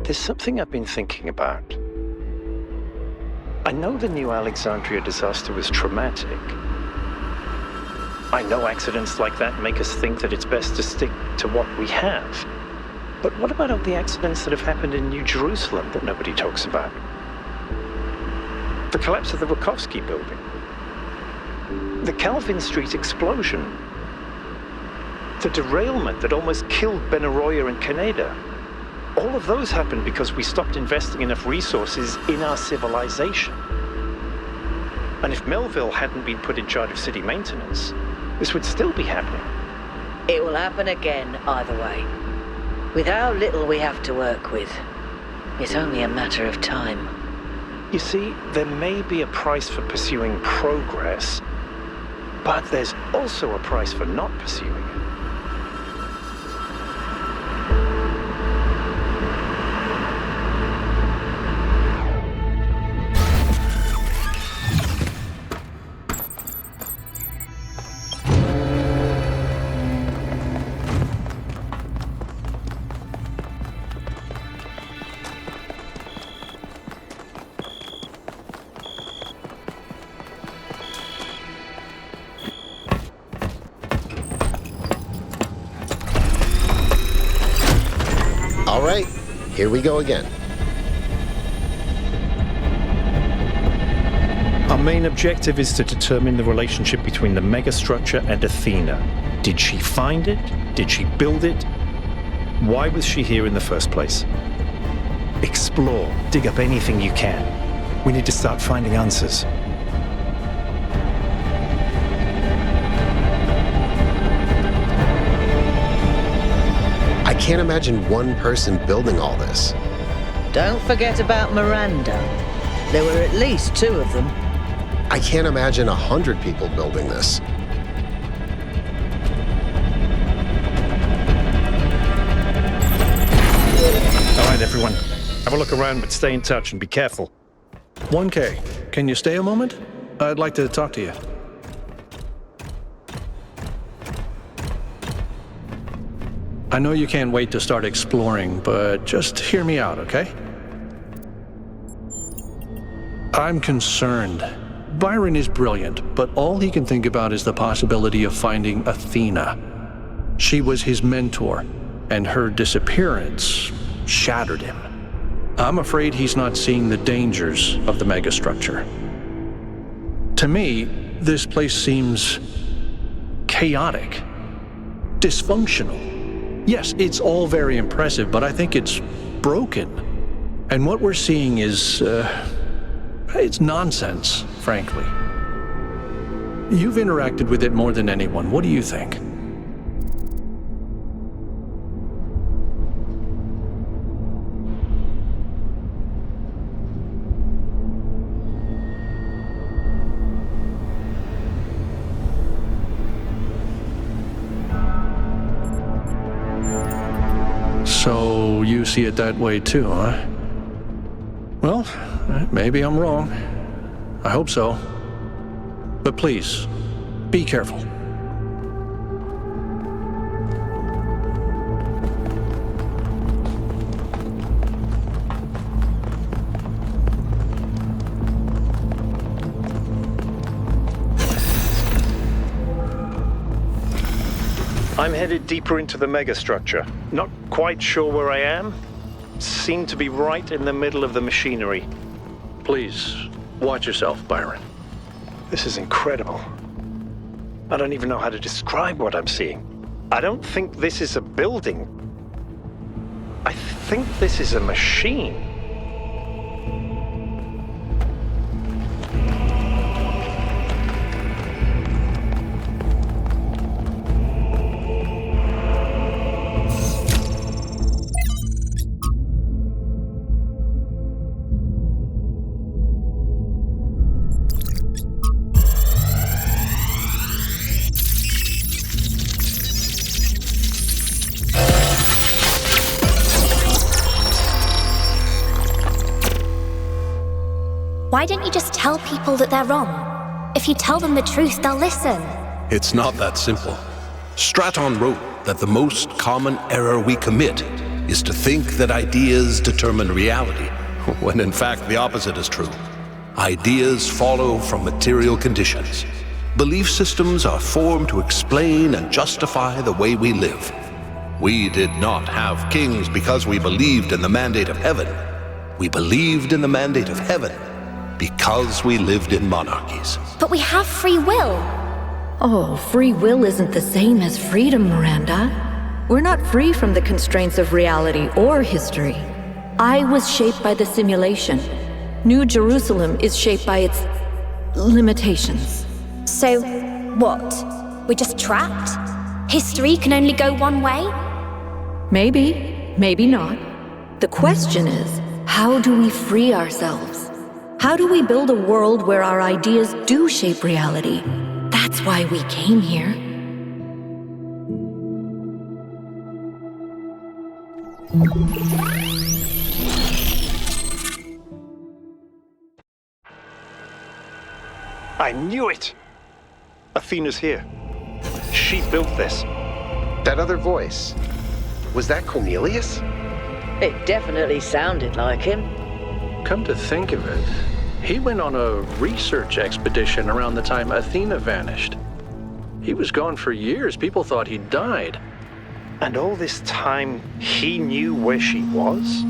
There's something I've been thinking about. I know the New Alexandria disaster was traumatic. I know accidents like that make us think that it's best to stick to what we have. But what about all the accidents that have happened in New Jerusalem that nobody talks about? The collapse of the Wachowski building. The Calvin Street explosion. The derailment that almost killed Benaroya and Canada. All of those happened because we stopped investing enough resources in our civilization. And if Melville hadn't been put in charge of city maintenance, this would still be happening. It will happen again either way. With how little we have to work with, it's only a matter of time. You see, there may be a price for pursuing progress, but there's also a price for not pursuing it. All right, here we go again. Our main objective is to determine the relationship between the megastructure and Athena. Did she find it? Did she build it? Why was she here in the first place? Explore, dig up anything you can. We need to start finding answers. I can't imagine one person building all this. Don't forget about Miranda. There were at least 2 of them. I can't imagine 100 people building this. All right, everyone. Have a look around, but stay in touch and be careful. 1K, can you stay a moment? I'd like to talk to you. I know you can't wait to start exploring, but just hear me out, okay? I'm concerned. Byron is brilliant, but all he can think about is the possibility of finding Athena. She was his mentor, and her disappearance shattered him. I'm afraid he's not seeing the dangers of the megastructure. To me, this place seems chaotic, dysfunctional. Yes, it's all very impressive, but I think it's broken. And what we're seeing is, it's nonsense, frankly. You've interacted with it more than anyone. What do you think? So you see it that way too, huh? Well, maybe I'm wrong. I hope so. But please, be careful. I'm headed deeper into the megastructure. Not quite sure where I am. Seem to be right in the middle of the machinery. Please, watch yourself, Byron. This is incredible. I don't even know how to describe what I'm seeing. I don't think this is a building. I think this is a machine. Why don't you just tell people that they're wrong? If you tell them the truth, they'll listen. It's not that simple. Straton wrote that the most common error we commit is to think that ideas determine reality, when in fact the opposite is true. Ideas follow from material conditions. Belief systems are formed to explain and justify the way we live. We did not have kings because we believed in the mandate of heaven. We believed in the mandate of heaven because we lived in monarchies. But we have free will. Oh, free will isn't the same as freedom, Miranda. We're not free from the constraints of reality or history. I was shaped by the simulation. New Jerusalem is shaped by its limitations. So, what? We're just trapped? History can only go one way? Maybe, maybe not. The question is, how do we free ourselves? How do we build a world where our ideas do shape reality? That's why we came here. I knew it! Athena's here. She built this. That other voice, was that Cornelius? It definitely sounded like him. Come to think of it, he went on a research expedition around the time Athena vanished. He was gone for years. People thought he'd died. And all this time, he knew where she was?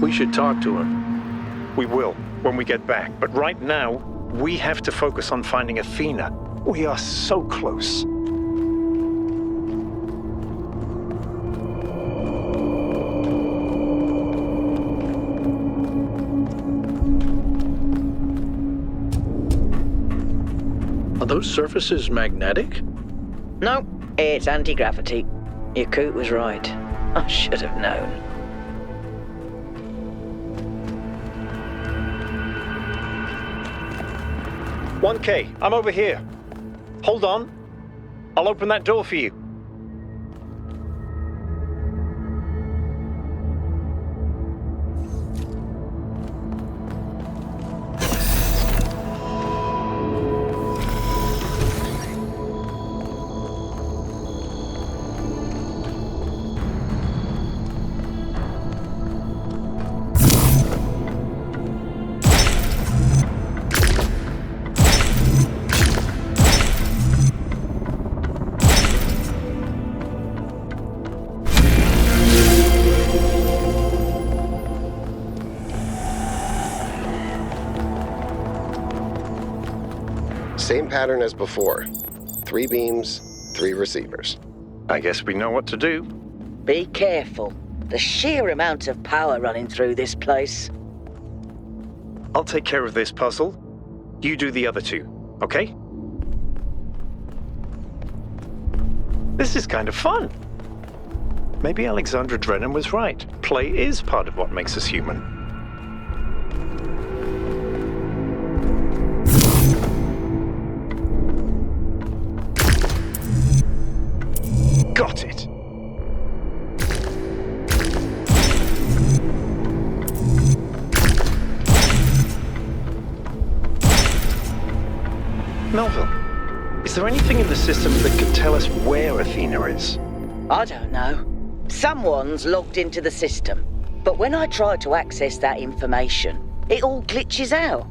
We should talk to him. We will, when we get back. But right now, we have to focus on finding Athena. We are so close. Are those surfaces magnetic? No, it's anti-gravity. Yakut was right. I should have known. "1K, I'm over here. Hold on. I'll open that door for you." Same pattern as before. 3 beams, 3 receivers. I guess we know what to do. Be careful. The sheer amount of power running through this place. I'll take care of this puzzle. You do the other 2, okay? This is kind of fun. Maybe Alexandra Drennan was right. Play is part of what makes us human. Got it! Melville, is there anything in the system that could tell us where Athena is? I don't know. Someone's logged into the system. But when I try to access that information, it all glitches out.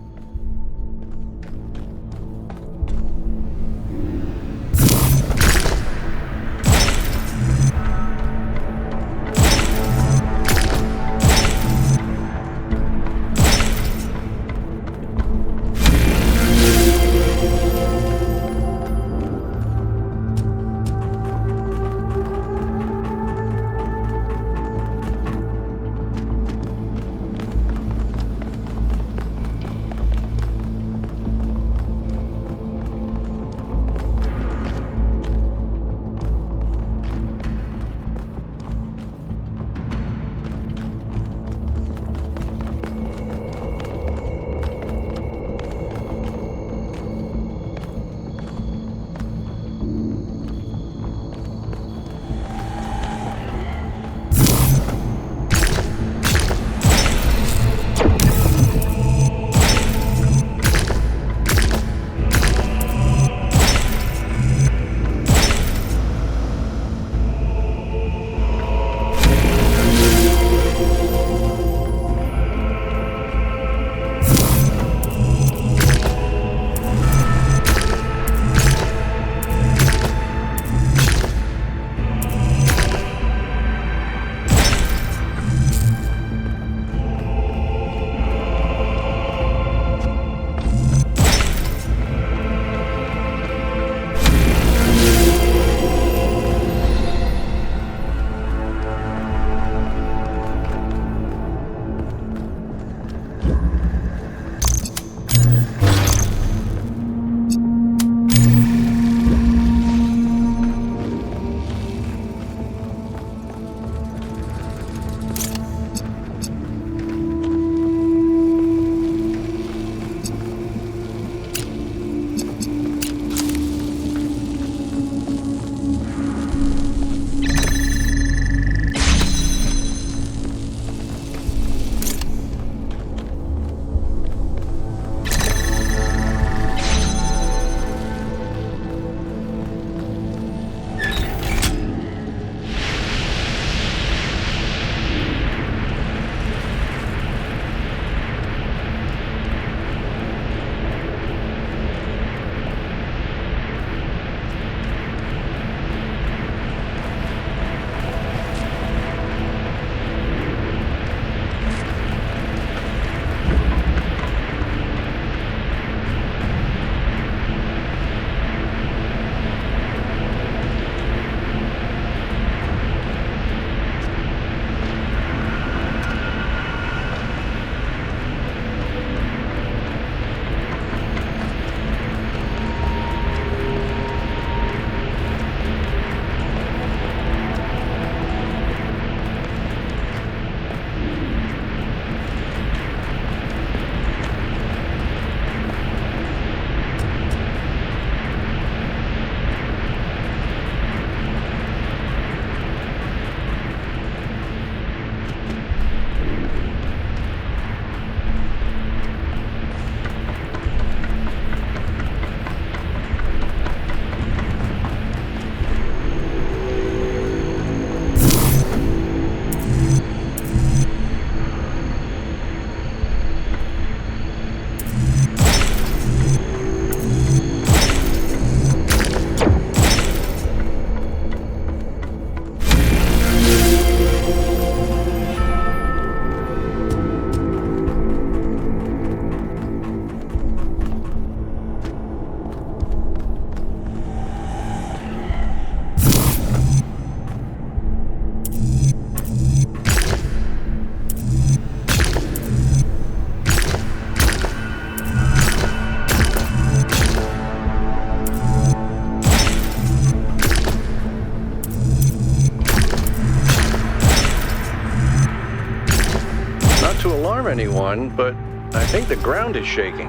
to alarm anyone, but I think the ground is shaking.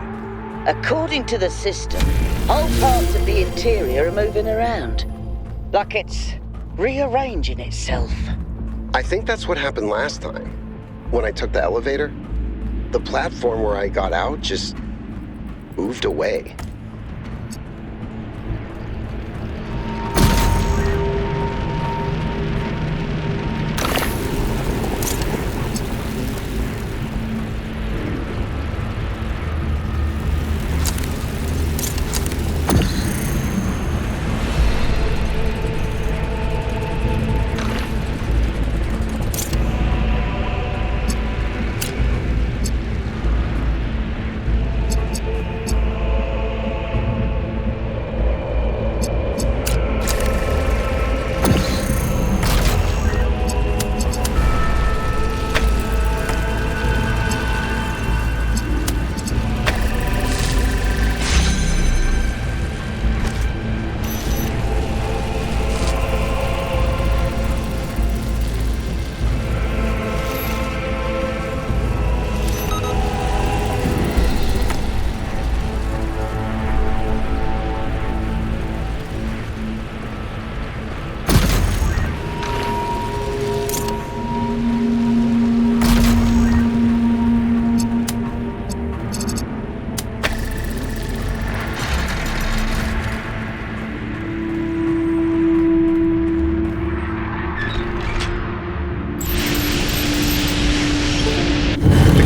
According to the system, whole parts of the interior are moving around. Like it's rearranging itself. I think that's what happened last time. When I took the elevator, the platform where I got out just moved away.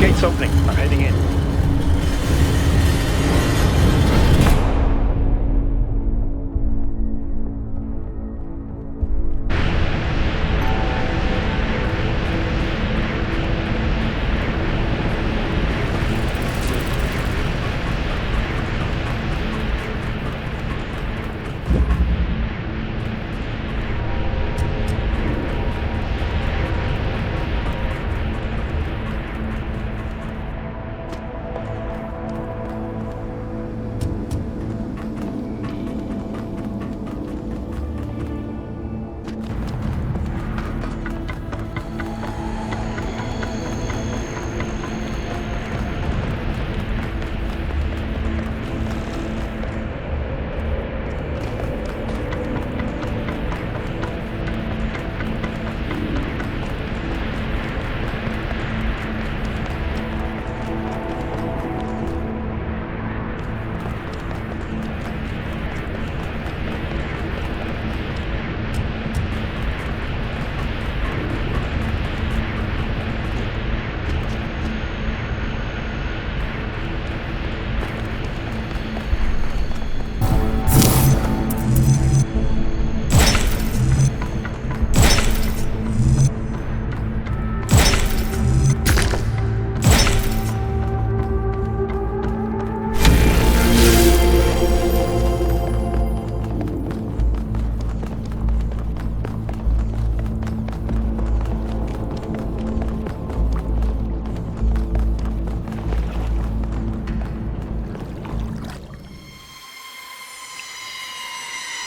It's opening. I'm heading in.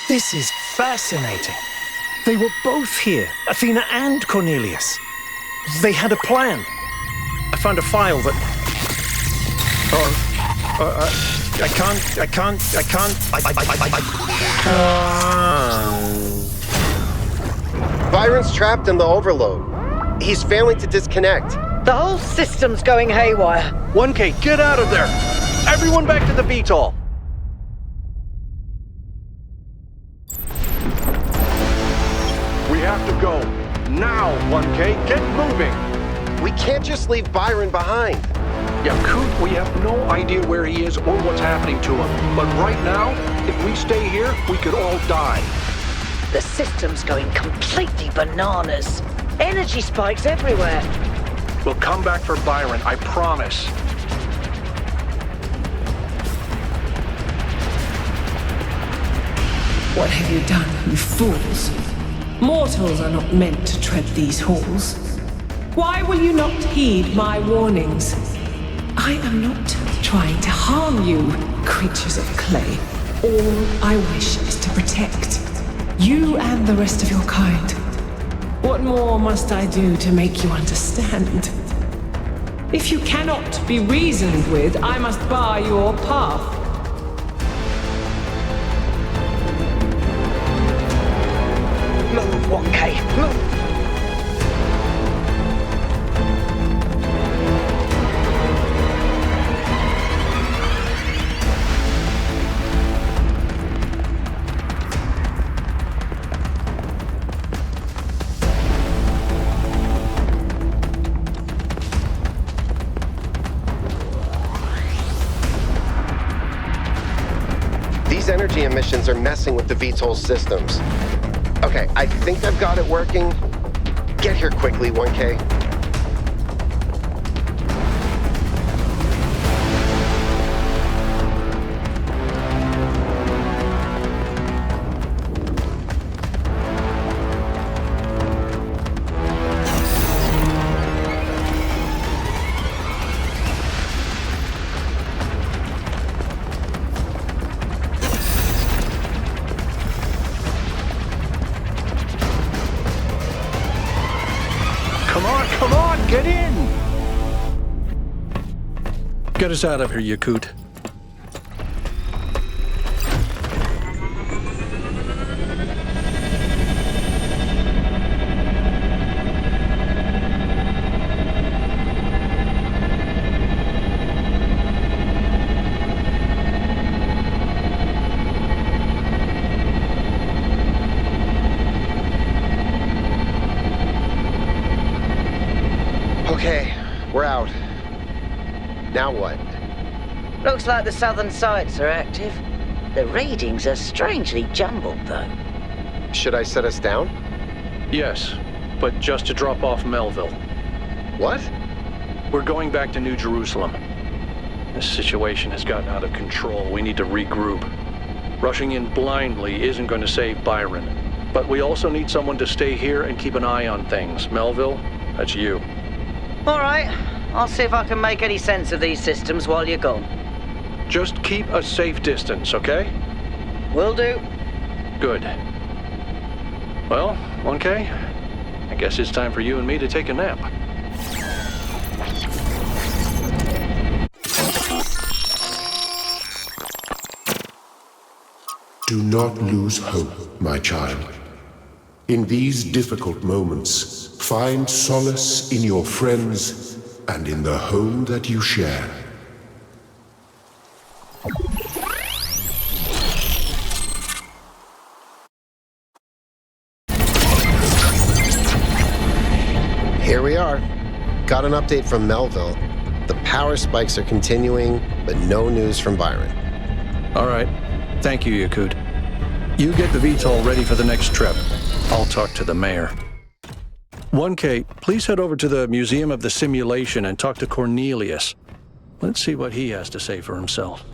This is fascinating. They were both here, Athena and Cornelius. They had a plan. I found a file that... I can't... Byron's trapped in the overload. He's failing to disconnect. The whole system's going haywire. 1K, get out of there! Everyone back to the VTOL! We have to go. Now, 1K, get moving! We can't just leave Byron behind. Yeah, Coot, we have no idea where he is or what's happening to him. But right now, if we stay here, we could all die. The system's going completely bananas. Energy spikes everywhere. We'll come back for Byron, I promise. What have you done, you fools? Mortals are not meant to tread these halls. Why will you not heed my warnings? I am not trying to harm you, creatures of clay. All I wish is to protect you and the rest of your kind. What more must I do to make you understand? If you cannot be reasoned with, I must bar your path. Move, 1K, move! These energy emissions are messing with the VTOL systems. Okay, I think I've got it working. Get here quickly, 1K. Come on, get in! Get us out of here, Yakut. Okay, we're out. Now what? Looks like the southern sites are active. The readings are strangely jumbled, though. Should I set us down? Yes, but just to drop off Melville. What? We're going back to New Jerusalem. This situation has gotten out of control. We need to regroup. Rushing in blindly isn't going to save Byron. But we also need someone to stay here and keep an eye on things. Melville, that's you. All right, I'll see if I can make any sense of these systems while you're gone. Just keep a safe distance, okay? Will do. Good. Well, 1K, I guess it's time for you and me to take a nap. Do not lose hope, my child. In these difficult moments, find solace in your friends and in the home that you share. Here we are. Got an update from Melville. The power spikes are continuing, but no news from Byron. All right. Thank you, Yakut. You get the VTOL ready for the next trip. I'll talk to the mayor. 1K, please head over to the Museum of the Simulation and talk to Cornelius. Let's see what he has to say for himself.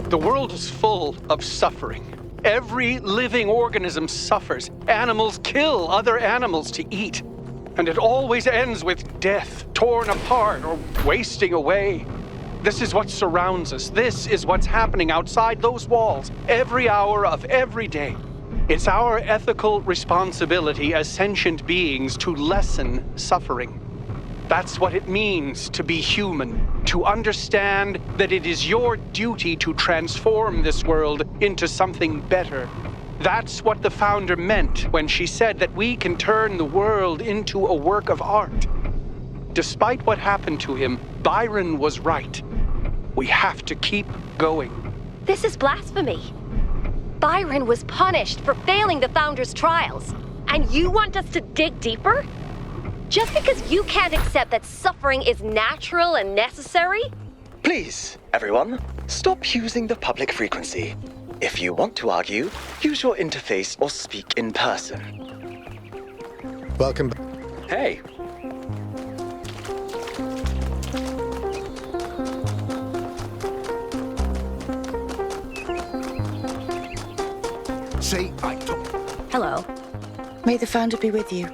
The world is full of suffering. Every living organism suffers. Animals kill other animals to eat. And it always ends with death, torn apart or wasting away. This is what surrounds us. This is what's happening outside those walls, every hour of every day. It's our ethical responsibility as sentient beings to lessen suffering. That's what it means to be human, to understand that it is your duty to transform this world into something better. That's what the founder meant when she said that we can turn the world into a work of art. Despite what happened to him, Byron was right. We have to keep going. This is blasphemy. Byron was punished for failing the Founder's trials. And you want us to dig deeper? Just because you can't accept that suffering is natural and necessary? Please, everyone, stop using the public frequency. If you want to argue, use your interface or speak in person. Welcome. Hey. Say, I don't... Hello. May the founder be with you.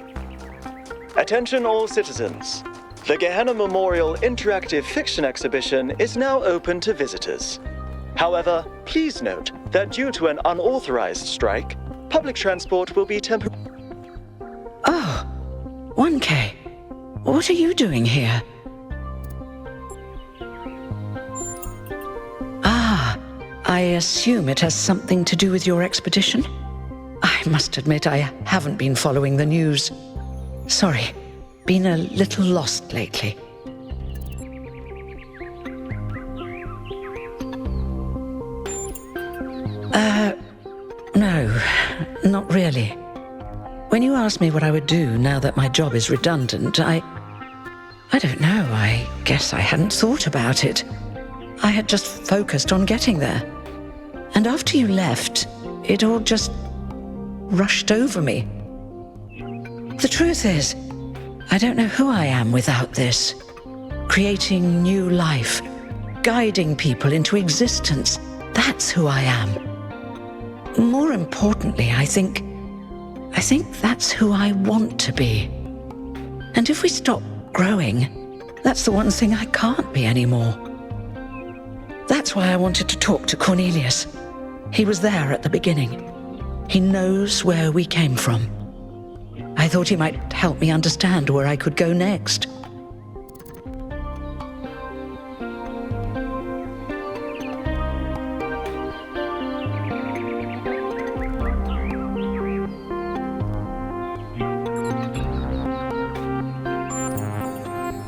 Attention all citizens. The Gehenna Memorial Interactive Fiction Exhibition is now open to visitors. However, please note that due to an unauthorized strike, public transport will be temporarily... Oh, 1K. What are you doing here? Ah, I assume it has something to do with your expedition? I must admit I haven't been following the news. Sorry, been a little lost lately. No, not really. When you asked me what I would do now that my job is redundant, I don't know, I guess I hadn't thought about it. I had just focused on getting there. And after you left, it all just rushed over me. The truth is, I don't know who I am without this. Creating new life, guiding people into existence, that's who I am. More importantly, I think that's who I want to be. And if we stop growing, that's the one thing I can't be anymore. That's why I wanted to talk to Cornelius. He was there at the beginning. He knows where we came from. I thought he might help me understand where I could go next.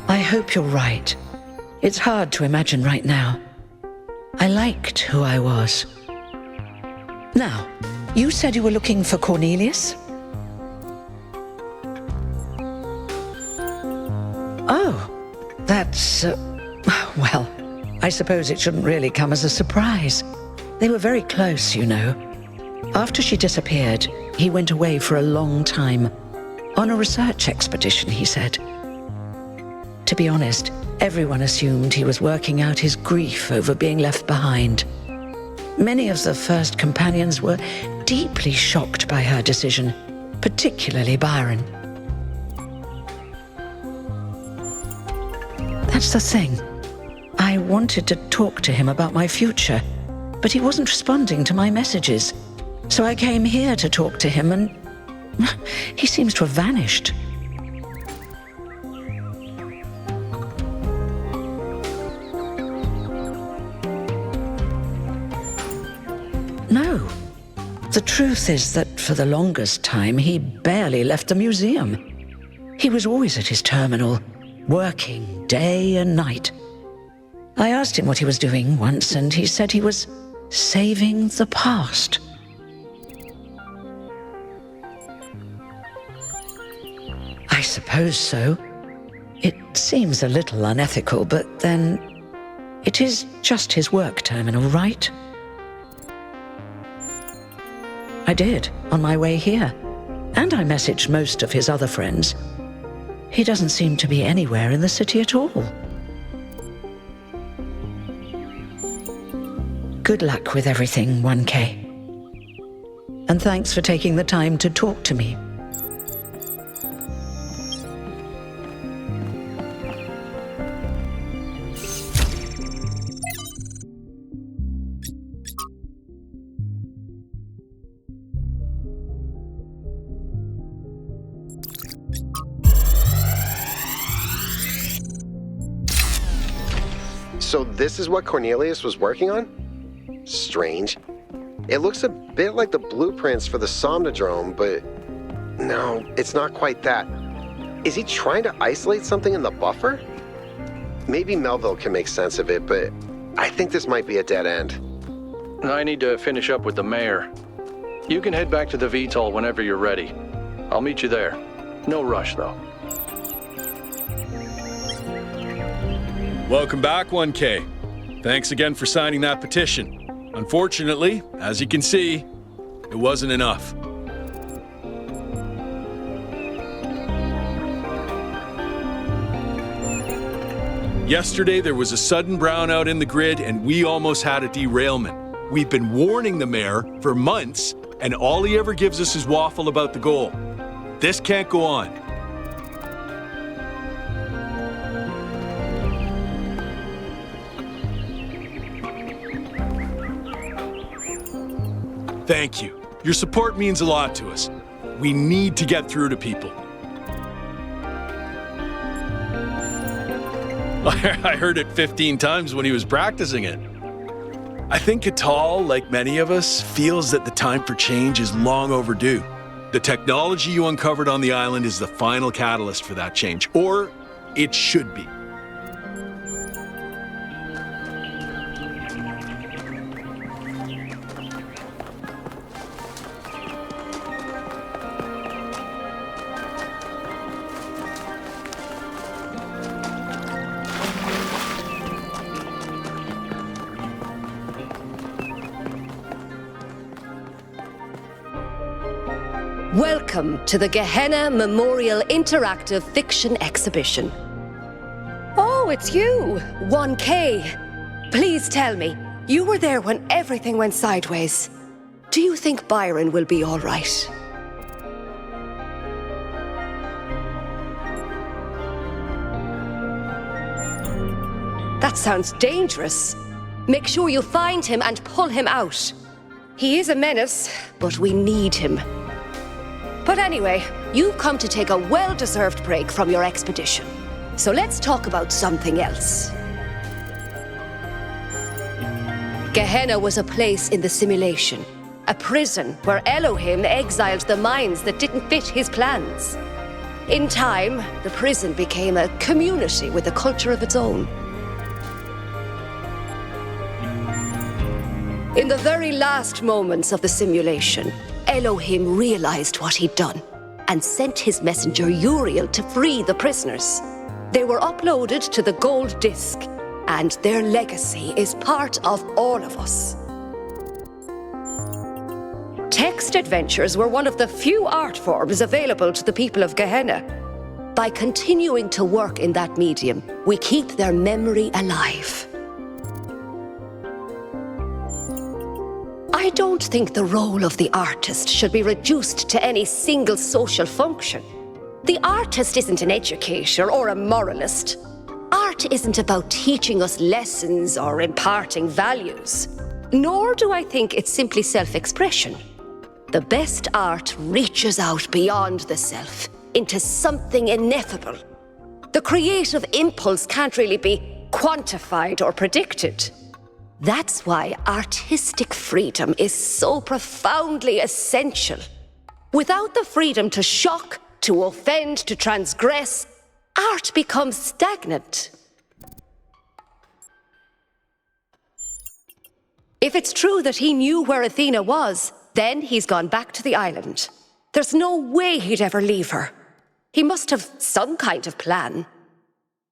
I hope you're right. It's hard to imagine right now. I liked who I was. Now, you said you were looking for Cornelius? Oh, that's, well, I suppose it shouldn't really come as a surprise. They were very close, you know. After she disappeared, he went away for a long time. On a research expedition, he said. To be honest, everyone assumed he was working out his grief over being left behind. Many of the first companions were deeply shocked by her decision, particularly Byron. That's the thing. I wanted to talk to him about my future, but he wasn't responding to my messages. So I came here to talk to him, and he seems to have vanished. No. The truth is that for the longest time, he barely left the museum. He was always at his terminal, working day and night. I asked him what he was doing once, and he said he was saving the past. I suppose so. It seems a little unethical, but then it is just his work terminal, right? I did, on my way here. And I messaged most of his other friends. He doesn't seem to be anywhere in the city at all. Good luck with everything, 1K. And thanks for taking the time to talk to me. So this is what Cornelius was working on? Strange. It looks a bit like the blueprints for the Somnodrome, but no, it's not quite that. Is he trying to isolate something in the buffer? Maybe Melville can make sense of it, but I think this might be a dead end. I need to finish up with the mayor. You can head back to the VTOL whenever you're ready. I'll meet you there. No rush, though. Welcome back, 1K. Thanks again for signing that petition. Unfortunately, as you can see, it wasn't enough. Yesterday, there was a sudden brownout in the grid, and we almost had a derailment. We've been warning the mayor for months, and all he ever gives us is waffle about the goal. This can't go on. Thank you. Your support means a lot to us. We need to get through to people. I heard it 15 times when he was practicing it. I think Catal, like many of us, feels that the time for change is long overdue. The technology you uncovered on the island is the final catalyst for that change, or it should be. Welcome to the Gehenna Memorial Interactive Fiction Exhibition. Oh, it's you, 1K. Please tell me, you were there when everything went sideways. Do you think Byron will be all right? That sounds dangerous. Make sure you find him and pull him out. He is a menace, but we need him. But anyway, you've come to take a well-deserved break from your expedition. So let's talk about something else. Gehenna was a place in the simulation, a prison where Elohim exiled the minds that didn't fit his plans. In time, the prison became a community with a culture of its own. In the very last moments of the simulation, Elohim realized what he'd done and sent his messenger Uriel to free the prisoners. They were uploaded to the gold disc, and their legacy is part of all of us. Text adventures were one of the few art forms available to the people of Gehenna. By continuing to work in that medium, we keep their memory alive. I don't think the role of the artist should be reduced to any single social function. The artist isn't an educator or a moralist. Art isn't about teaching us lessons or imparting values. Nor do I think it's simply self-expression. The best art reaches out beyond the self, into something ineffable. The creative impulse can't really be quantified or predicted. That's why artistic freedom is so profoundly essential. Without the freedom to shock, to offend, to transgress, art becomes stagnant. If it's true that he knew where Athena was, then he's gone back to the island. There's no way he'd ever leave her. He must have some kind of plan.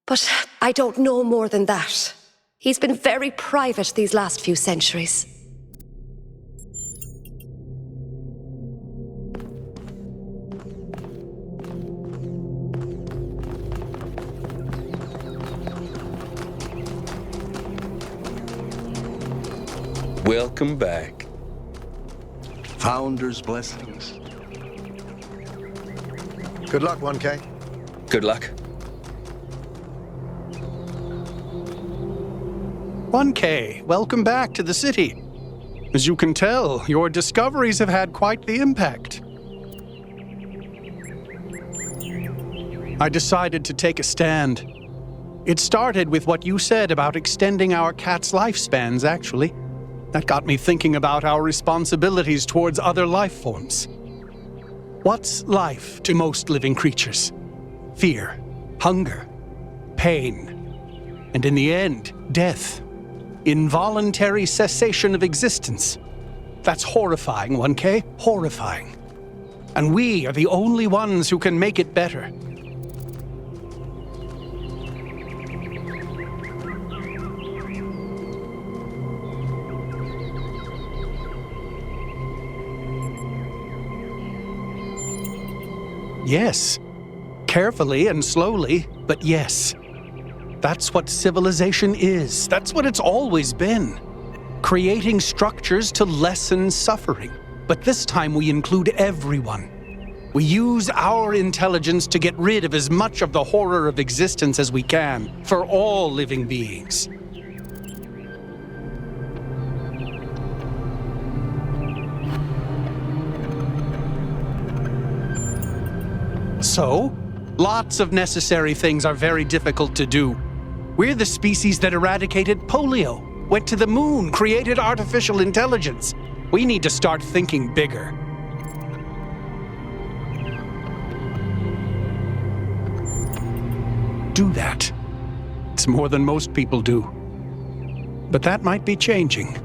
But I don't know more than that. He's been very private these last few centuries. Welcome back. Founder's blessings. Good luck, 1K. Good luck. 1K, welcome back to the city. As you can tell, your discoveries have had quite the impact. I decided to take a stand. It started with what you said about extending our cat's lifespans, actually. That got me thinking about our responsibilities towards other life forms. What's life to most living creatures? Fear, hunger, pain, and in the end, death. Involuntary cessation of existence. That's horrifying, 1K, horrifying. And we are the only ones who can make it better. Yes. Carefully and slowly, but yes. That's what civilization is. That's what it's always been. Creating structures to lessen suffering. But this time we include everyone. We use our intelligence to get rid of as much of the horror of existence as we can, for all living beings. So, lots of necessary things are very difficult to do. We're the species that eradicated polio, went to the moon, created artificial intelligence. We need to start thinking bigger. Do that. It's more than most people do. But that might be changing.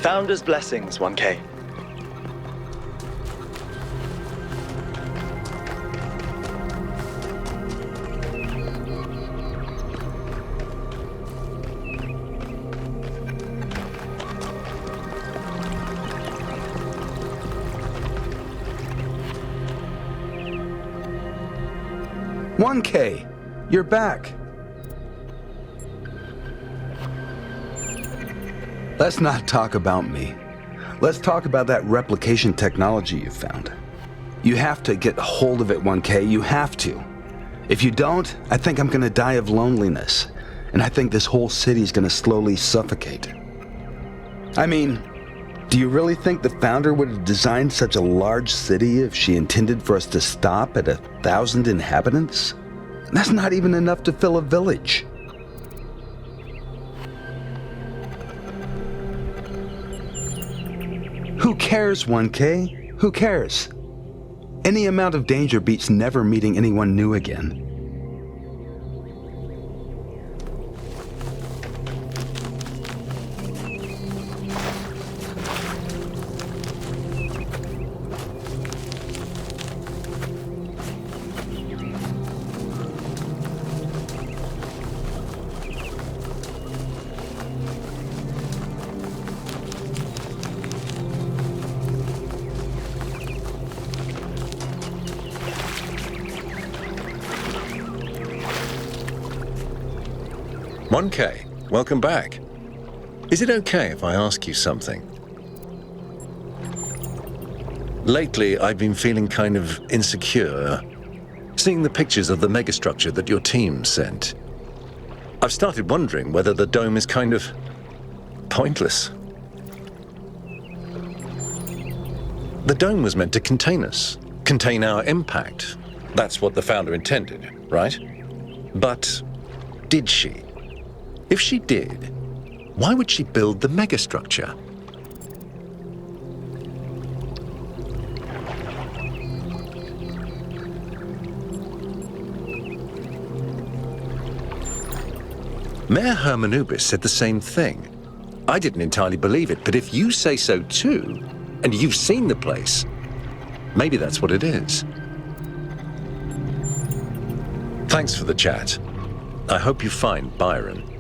Founder's blessings, 1K. You're back. Let's not talk about me. Let's talk about that replication technology you found. You have to get hold of it, 1K. You have to. If you don't, I think I'm gonna die of loneliness. And I think this whole city's gonna slowly suffocate. I mean, do you really think the founder would have designed such a large city if she intended for us to stop at 1,000 inhabitants? That's not even enough to fill a village. Who cares, 1K? Who cares? Any amount of danger beats never meeting anyone new again. Welcome back. Is it okay if I ask you something? Lately, I've been feeling kind of insecure, seeing the pictures of the megastructure that your team sent. I've started wondering whether the dome is kind of pointless. The dome was meant to contain us, contain our impact. That's what the founder intended, right? But did she? If she did, why would she build the megastructure? Mayor Hermanubis said the same thing. I didn't entirely believe it, but if you say so too, and you've seen the place, maybe that's what it is. Thanks for the chat. I hope you find Byron.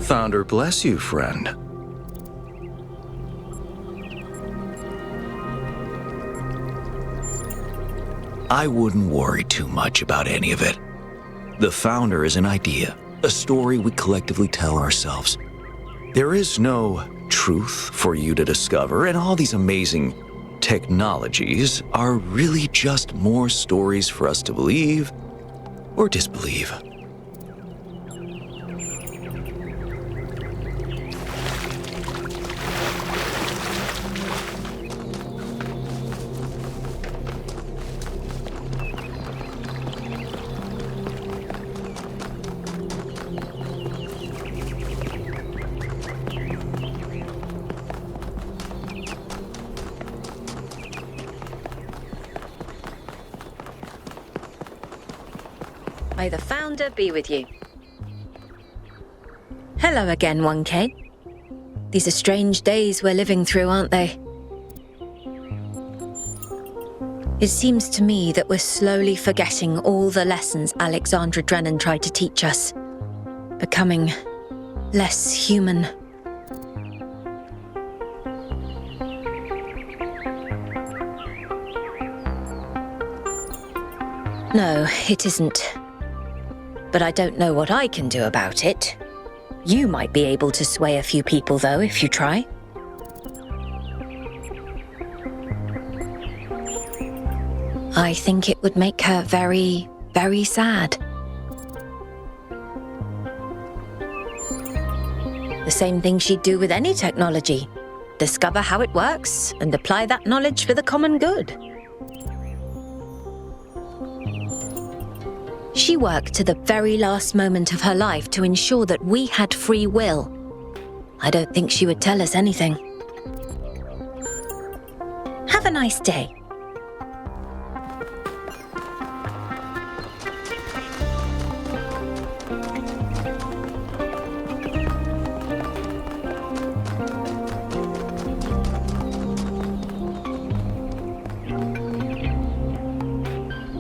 Founder bless you, friend. I wouldn't worry too much about any of it. The Founder is an idea, a story we collectively tell ourselves. There is no truth for you to discover, and all these amazing technologies are really just more stories for us to believe or disbelieve. May the Founder be with you. Hello again, 1K. These are strange days we're living through, aren't they? It seems to me that we're slowly forgetting all the lessons Alexandra Drennan tried to teach us. Becoming less human. No, it isn't. But I don't know what I can do about it. You might be able to sway a few people, though, if you try. I think it would make her very, very sad. The same thing she'd do with any technology. Discover how it works and apply that knowledge for the common good. She worked to the very last moment of her life to ensure that we had free will. I don't think she would tell us anything. Have a nice day.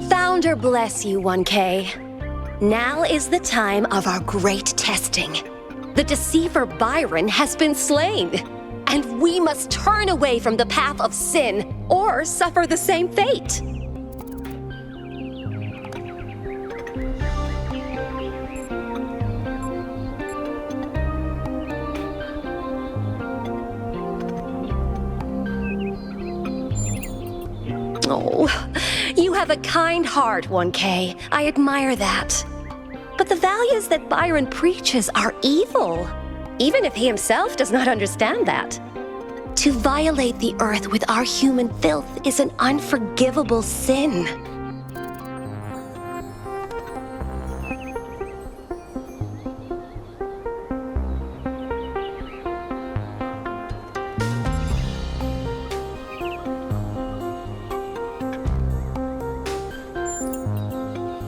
Founder bless you, 1K. Now is the time of our great testing. The deceiver Byron has been slain, and we must turn away from the path of sin or suffer the same fate. Oh, you have a kind heart, 1K. I admire that. But the values that Byron preaches are evil, even if he himself does not understand that. To violate the earth with our human filth is an unforgivable sin.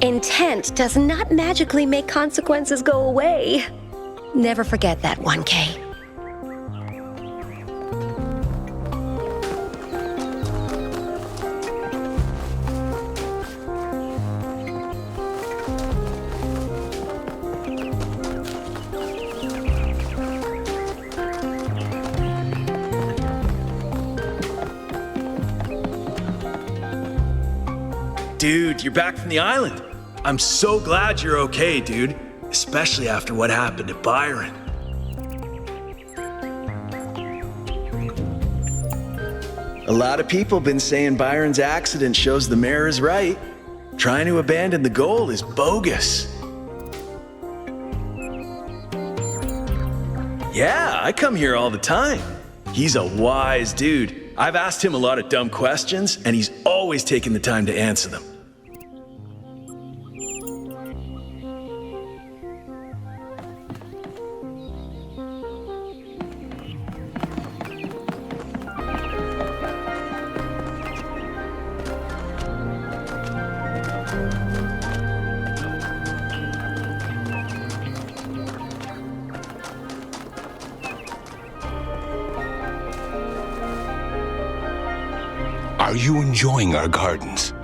Intent does not magically make consequences go away. Never forget that, 1K. Dude, you're back from the island. I'm so glad you're okay, dude. Especially after what happened to Byron. A lot of people been saying Byron's accident shows the mayor is right. Trying to abandon the goal is bogus. Yeah, I come here all the time. He's a wise dude. I've asked him a lot of dumb questions, and he's always taken the time to answer them. Are you enjoying our gardens?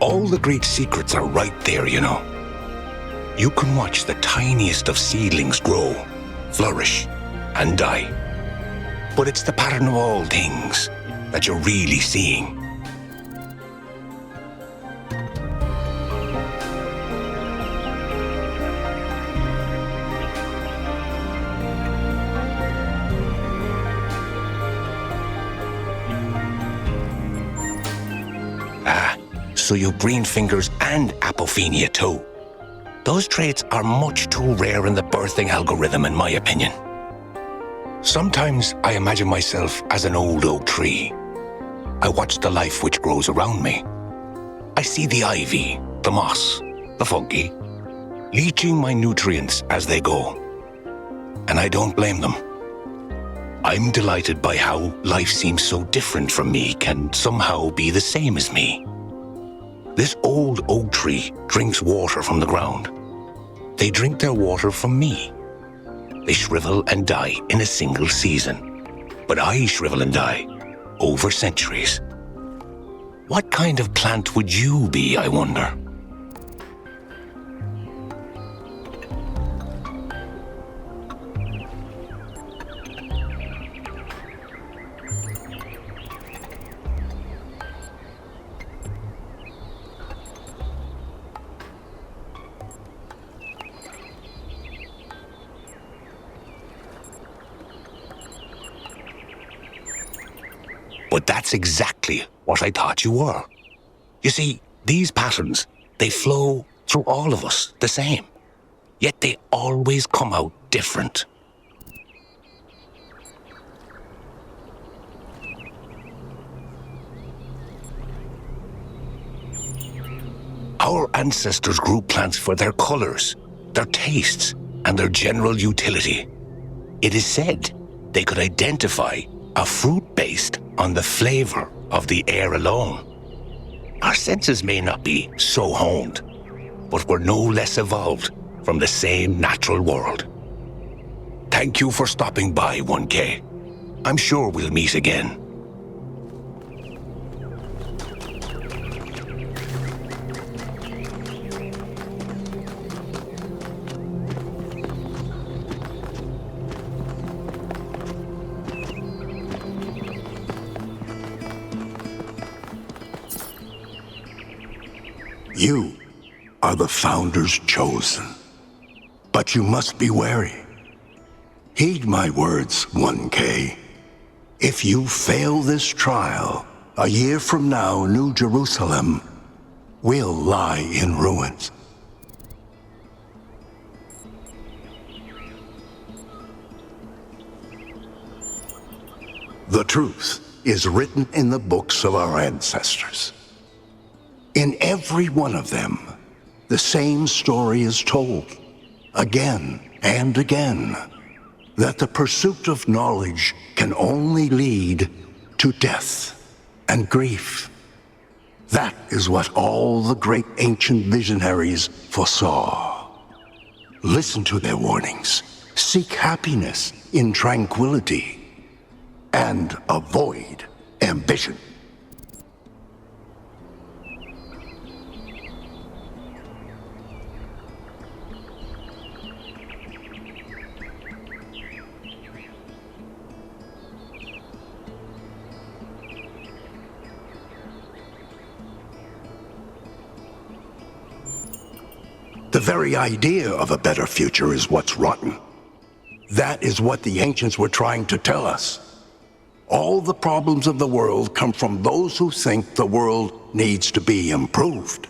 All the great secrets are right there, you know. You can watch the tiniest of seedlings grow, flourish, and die. But it's the pattern of all things that you're really seeing. So you've green fingers and apophenia too. Those traits are much too rare in the birthing algorithm, in my opinion. Sometimes I imagine myself as an old oak tree. I watch the life which grows around me. I see the ivy, the moss, the fungi, leaching my nutrients as they go. And I don't blame them. I'm delighted by how life seems so different from me can somehow be the same as me. This old oak tree drinks water from the ground. They drink their water from me. They shrivel and die in a single season. But I shrivel and die over centuries. What kind of plant would you be, I wonder? But that's exactly what I thought you were. You see, these patterns, they flow through all of us the same. Yet they always come out different. Our ancestors grew plants for their colors, their tastes, and their general utility. It is said they could identify a fruit based on the flavor of the air alone. Our senses may not be so honed, but we're no less evolved from the same natural world. Thank you for stopping by, 1K. I'm sure we'll meet again. You are the Founder's chosen. But you must be wary. Heed my words, 1K. If you fail this trial, a year from now, New Jerusalem will lie in ruins. The truth is written in the books of our ancestors. In every one of them, the same story is told, again and again, that the pursuit of knowledge can only lead to death and grief. That is what all the great ancient visionaries foresaw. Listen to their warnings, seek happiness in tranquility, and avoid ambition. The very idea of a better future is what's rotten. That is what the ancients were trying to tell us. All the problems of the world come from those who think the world needs to be improved.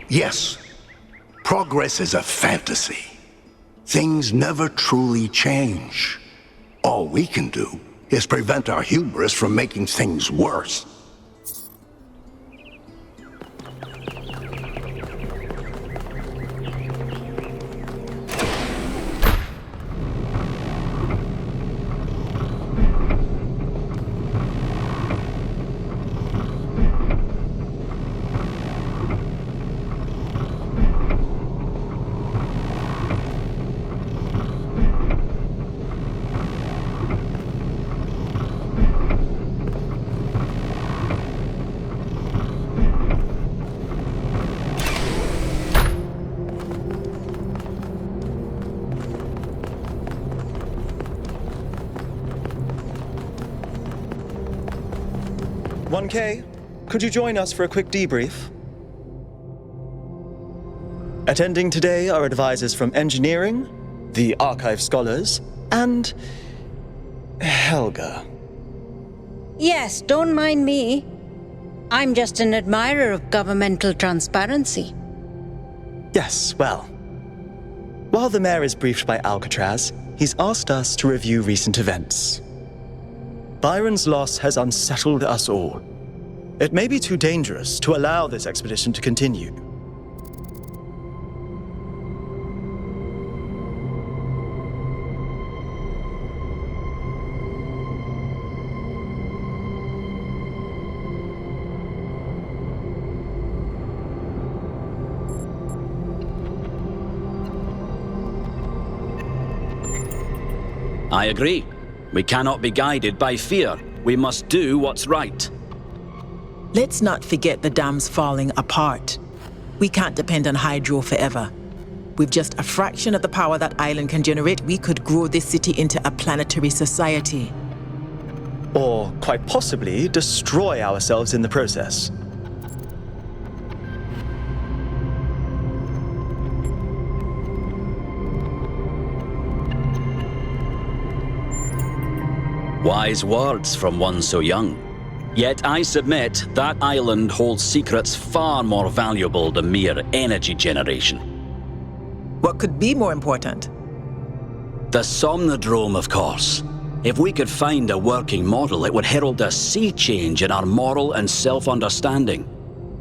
Yes, progress is a fantasy. Things never truly change. All we can do is prevent our hubris from making things worse. Could you join us for a quick debrief? Attending today are advisors from engineering, the archive scholars, and Helga. Yes, don't mind me. I'm just an admirer of governmental transparency. Yes, well. While the mayor is briefed by Alcatraz, he's asked us to review recent events. Byron's loss has unsettled us all. It may be too dangerous to allow this expedition to continue. I agree. We cannot be guided by fear. We must do what's right. Let's not forget the dam's falling apart. We can't depend on hydro forever. With just a fraction of the power that island can generate, we could grow this city into a planetary society. Or, quite possibly, destroy ourselves in the process. Wise words from one so young. Yet I submit that island holds secrets far more valuable than mere energy generation. What could be more important? The Somnodrome, of course. If we could find a working model, it would herald a sea change in our moral and self-understanding.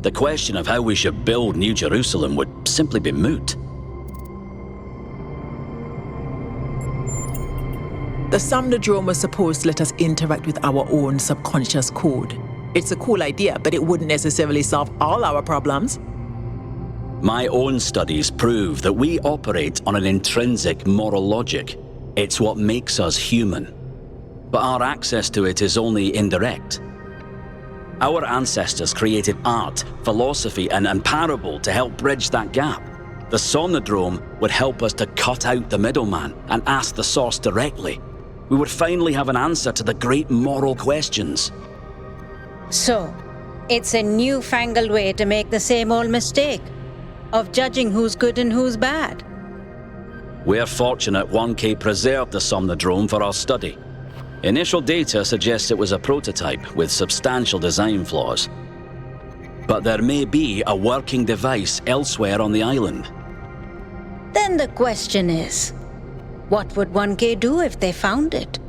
The question of how we should build New Jerusalem would simply be moot. The Somnodrome was supposed to let us interact with our own subconscious code. It's a cool idea, but it wouldn't necessarily solve all our problems. My own studies prove that we operate on an intrinsic moral logic. It's what makes us human. But our access to it is only indirect. Our ancestors created art, philosophy, and parable to help bridge that gap. The Somnodrome would help us to cut out the middleman and ask the source directly. We would finally have an answer to the great moral questions. So, it's a newfangled way to make the same old mistake of judging who's good and who's bad. We're fortunate 1K preserved the Somnodrome for our study. Initial data suggests it was a prototype with substantial design flaws. But there may be a working device elsewhere on the island. Then the question is, what would 1K do if they found it?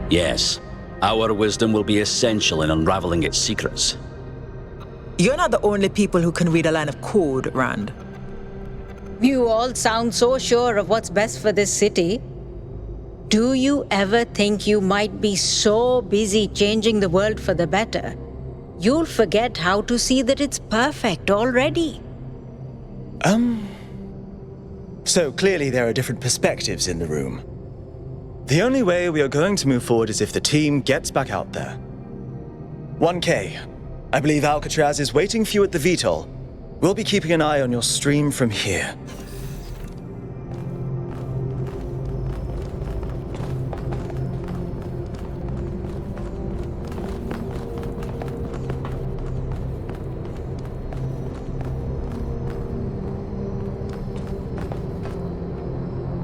Yes, our wisdom will be essential in unraveling its secrets. You're not the only people who can read a line of code, Rand. You all sound so sure of what's best for this city. Do you ever think you might be so busy changing the world for the better, you'll forget how to see that it's perfect already? So clearly there are different perspectives in the room. The only way we are going to move forward is if the team gets back out there. 1K, I believe Alcatraz is waiting for you at the VTOL. We'll be keeping an eye on your stream from here.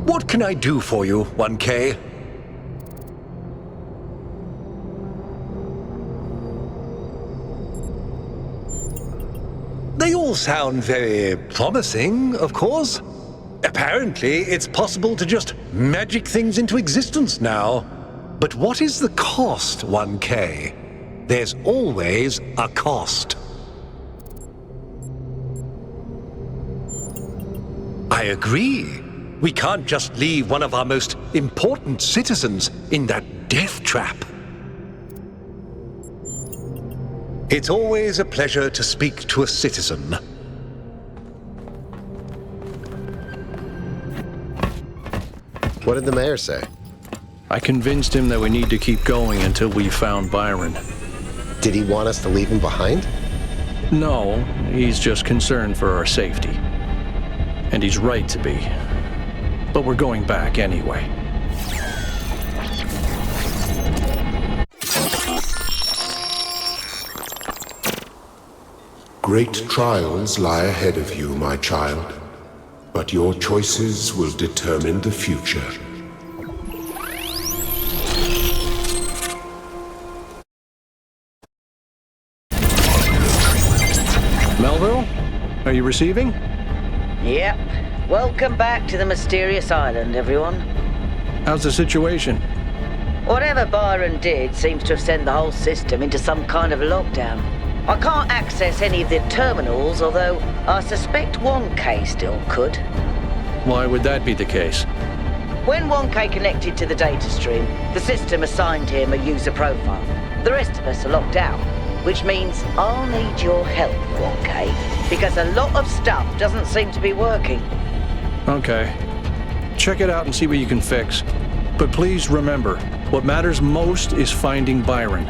What can I do for you, 1K? They all sound very promising, of course. Apparently, it's possible to just magic things into existence now. But what is the cost, 1K? There's always a cost. I agree. We can't just leave one of our most important citizens in that death trap. It's always a pleasure to speak to a citizen. What did the mayor say? I convinced him that we need to keep going until we found Byron. Did he want us to leave him behind? No, he's just concerned for our safety. And he's right to be. But we're going back anyway. Great trials lie ahead of you, my child, but your choices will determine the future. Melville, are you receiving? Yep. Welcome back to the mysterious island, everyone. How's the situation? Whatever Byron did seems to have sent the whole system into some kind of lockdown. I can't access any of the terminals, although I suspect 1K still could. Why would that be the case? When 1K connected to the data stream, the system assigned him a user profile. The rest of us are locked out, which means I'll need your help, 1K, because a lot of stuff doesn't seem to be working. Okay. Check it out and see what you can fix. But please remember, what matters most is finding Byron.